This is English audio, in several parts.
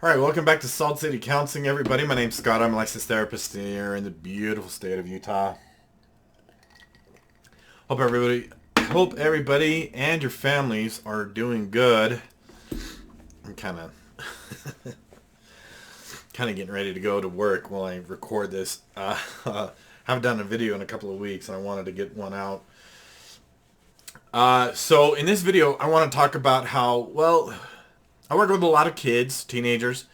All right, welcome back to Salt City Counseling, everybody. My name's Scott. I'm a licensed therapist here in the beautiful state of Utah. Hope everybody and your families are doing good. I'm kind of getting ready to go to work while I record this. Haven't done a video in a couple of weeks, and I wanted to get one out. So in this video, I want to talk about how I work with a lot of kids, teenagers.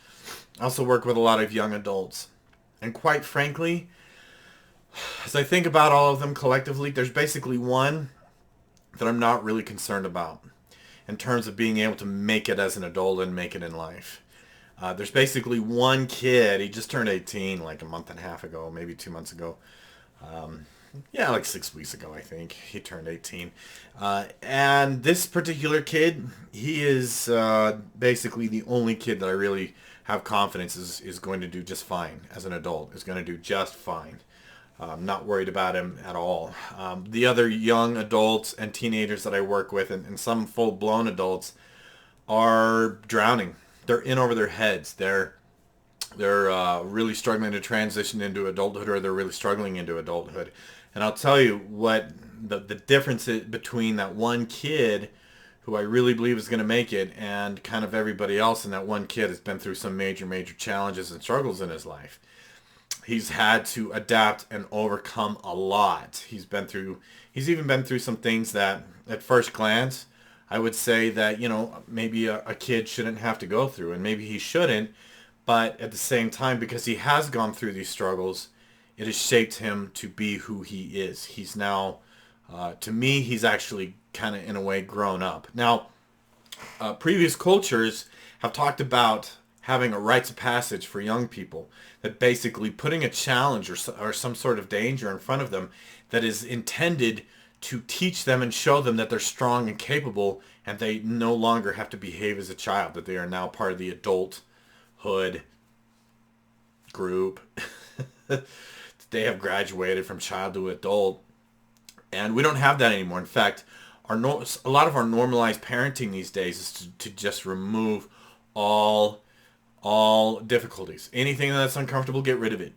I also work with a lot of young adults. And quite frankly, as I think about all of them collectively, there's basically one that I'm not really concerned about in terms of being able to make it as an adult and make it in life. There's basically one kid, he just turned 18 like a month and a half ago, maybe 2 months ago. Like 6 weeks ago, I think. He turned 18. And this particular kid, he is basically the only kid that I really have confidence is going to do just fine as an adult, is going to do just fine. I'm not worried about him at all. The other young adults and teenagers that I work with, and some full-blown adults, are drowning. They're in over their heads. They're really struggling to transition into adulthood, or they're really struggling into adulthood. And I'll tell you what the difference is between that one kid who I really believe is going to make it and kind of everybody else, and that one kid has been through some major challenges and struggles in his life. He's had to adapt and overcome a lot. He's even been through some things that at first glance I would say that, maybe a kid shouldn't have to go through, and maybe he shouldn't. But at the same time, because he has gone through these struggles, it has shaped him to be who he is. He's now, to me, he's actually kind of in a way grown up. Now, previous cultures have talked about having a rites of passage for young people, that basically putting a challenge or some sort of danger in front of them that is intended to teach them and show them that they're strong and capable, and they no longer have to behave as a child, that they are now part of the adulthood group. They have graduated from child to adult, and we don't have that anymore. In fact, a lot of our normalized parenting these days is to just remove all difficulties. Anything that's uncomfortable, get rid of it.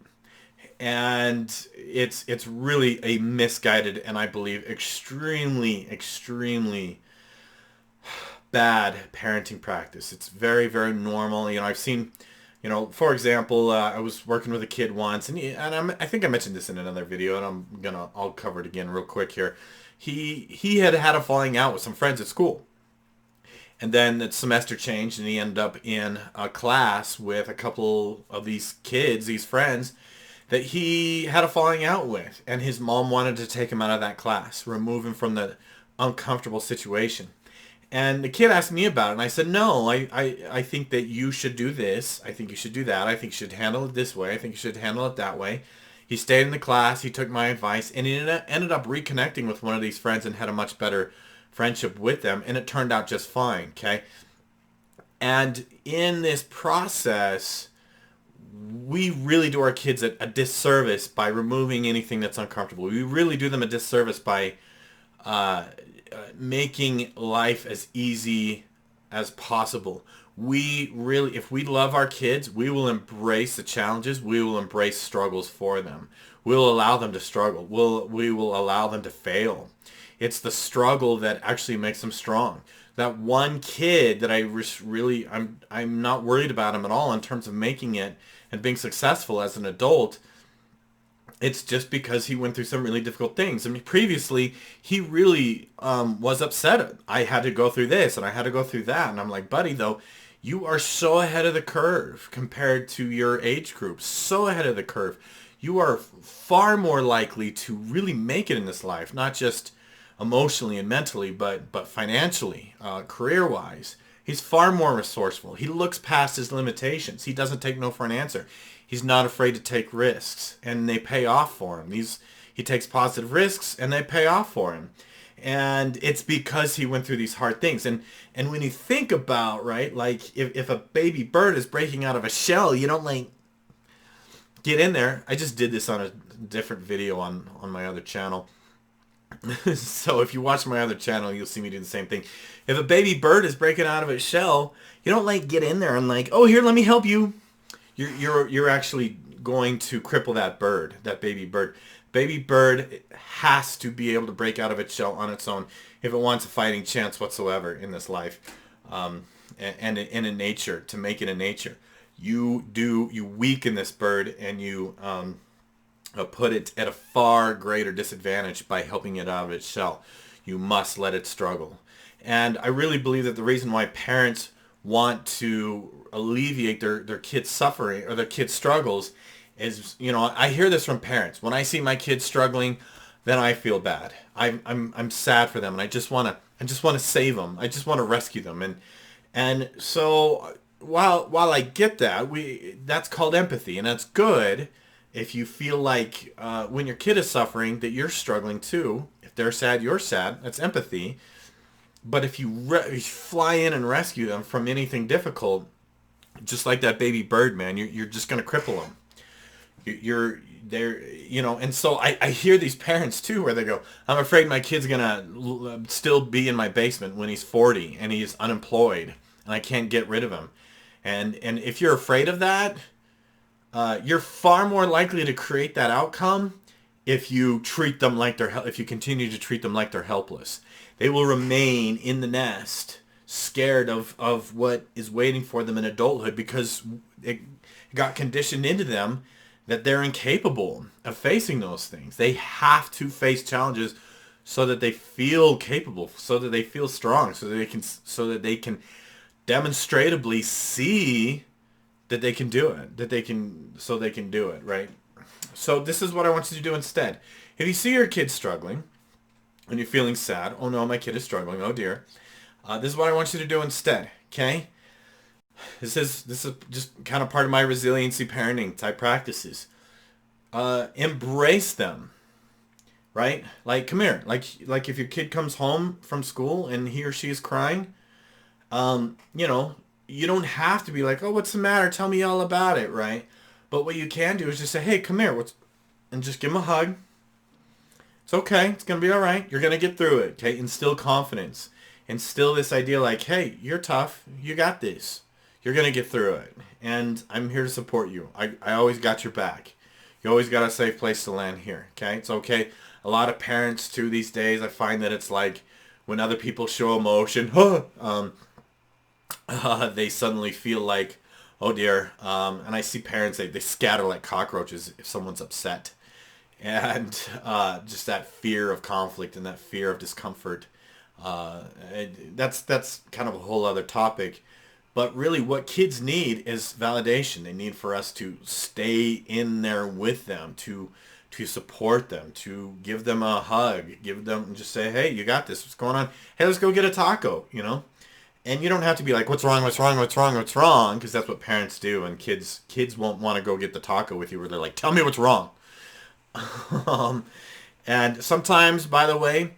And it's really a misguided, and I believe extremely bad parenting practice. It's very normal. I've seen, for example, I was working with a kid once, and I think I mentioned this in another video, and I'll cover it again real quick here. He had a falling out with some friends at school. And then the semester changed, and he ended up in a class with a couple of these kids, these friends, that he had a falling out with. And his mom wanted to take him out of that class, remove him from the uncomfortable situation. And the kid asked me about it, and I said, no, I think that you should do this. I think you should do that. I think you should handle it this way. I think you should handle it that way. He stayed in the class. He took my advice, and he ended up reconnecting with one of these friends and had a much better friendship with them, and it turned out just fine, okay? And in this process, we really do our kids a disservice by removing anything that's uncomfortable. We really do them a disservice by making life as easy as possible. If we love our kids, we will embrace the challenges. We will embrace struggles for them. We'll allow them to struggle. We will allow them to fail. It's the struggle that actually makes them strong. That one kid that I'm not worried about him at all in terms of making it and being successful as an adult. It's just because he went through some really difficult things. I mean, previously, he really was upset. I had to go through this, and I had to go through that. And I'm like, buddy, though, you are so ahead of the curve compared to your age group. So ahead of the curve. You are far more likely to really make it in this life, not just emotionally and mentally, but financially, career-wise. He's far more resourceful. He looks past his limitations. He doesn't take no for an answer. He's not afraid to take risks, and they pay off for him. He takes positive risks, and they pay off for him. And it's because he went through these hard things. And when you think about, right, like if a baby bird is breaking out of a shell, you don't like get in there. I just did this on a different video on my other channel. So if you watch my other channel, you'll see me do the same thing. If a baby bird is breaking out of its shell, you don't like get in there and like, oh, here, let me help you. You're actually going to cripple that bird, that baby bird. Baby bird has to be able to break out of its shell on its own if it wants a fighting chance whatsoever in this life, and in nature, to make it in nature. You weaken this bird, and you put it at a far greater disadvantage by helping it out of its shell. You must let it struggle. And I really believe that the reason why parents want to alleviate their kids' suffering or their kids' struggles is, I hear this from parents. When I see my kids struggling, then I feel bad. I'm sad for them, and I just want to save them. I just want to rescue them. And so while I get that, that's called empathy, and that's good. If you feel like when your kid is suffering that you're struggling too, if they're sad, you're sad, that's empathy. But if you fly in and rescue them from anything difficult, just like that baby bird, man, you're just going to cripple them. You're there, and so I hear these parents too where they go, I'm afraid my kid's going to still be in my basement when he's 40 and he's unemployed and I can't get rid of him. And if you're afraid of that, you're far more likely to create that outcome if you treat them like if you continue to treat them like they're helpless. They will remain in the nest, scared of what is waiting for them in adulthood, because it got conditioned into them that they're incapable of facing those things. They have to face challenges so that they feel capable, so that they feel strong, so that they can demonstratively see that they can do it, they can do it, right? So this is what I want you to do instead. If you see your kid struggling and you're feeling sad, oh no, my kid is struggling, oh dear, this is what I want you to do instead, okay? This is just kind of part of my resiliency parenting type practices. Embrace them, right? Like, come here. Like if your kid comes home from school and he or she is crying, you don't have to be like, oh, what's the matter? Tell me all about it, right? But what you can do is just say, hey, come here, and just give them a hug. It's okay. It's going to be all right. You're going to get through it, okay? Instill confidence. Instill this idea like, hey, you're tough. You got this. You're going to get through it. And I'm here to support you. I always got your back. You always got a safe place to land here, okay? It's okay. A lot of parents, too, these days, I find that it's like when other people show emotion, they suddenly feel like, oh dear. And I see parents, they scatter like cockroaches if someone's upset. And just that fear of conflict and that fear of discomfort. That's kind of a whole other topic. But really what kids need is validation. They need for us to stay in there with them, to support them, to give them a hug, just say, hey, you got this. What's going on? Hey, let's go get a taco, And you don't have to be like, what's wrong? Because that's what parents do. And kids won't want to go get the taco with you where they're like, tell me what's wrong. And sometimes, by the way,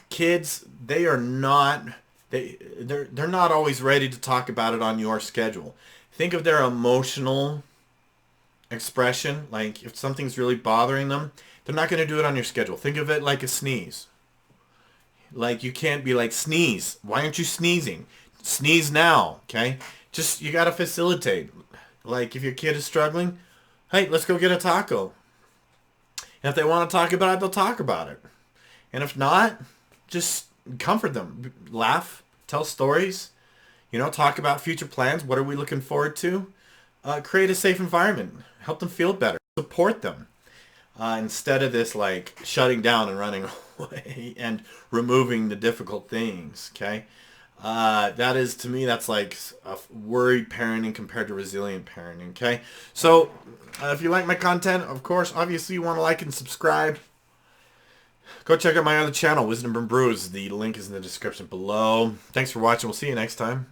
kids, they're not always ready to talk about it on your schedule. Think of their emotional expression. Like if something's really bothering them, they're not going to do it on your schedule. Think of it like a sneeze. Like you can't be like, sneeze. Why aren't you sneezing? Sneeze now, okay? Just, you got to facilitate. Like if your kid is struggling, hey, let's go get a taco. And if they want to talk about it, they'll talk about it. And if not, just comfort them. Laugh, tell stories, talk about future plans. What are we looking forward to? Create a safe environment. Help them feel better. Support them. Instead of this like shutting down and running away and removing the difficult things, okay? That is, to me, that's like a worried parenting compared to resilient parenting, okay? So, if you like my content, of course, obviously you want to like and subscribe. Go check out my other channel, Wisdom and Brews. The link is in the description below. Thanks for watching. We'll see you next time.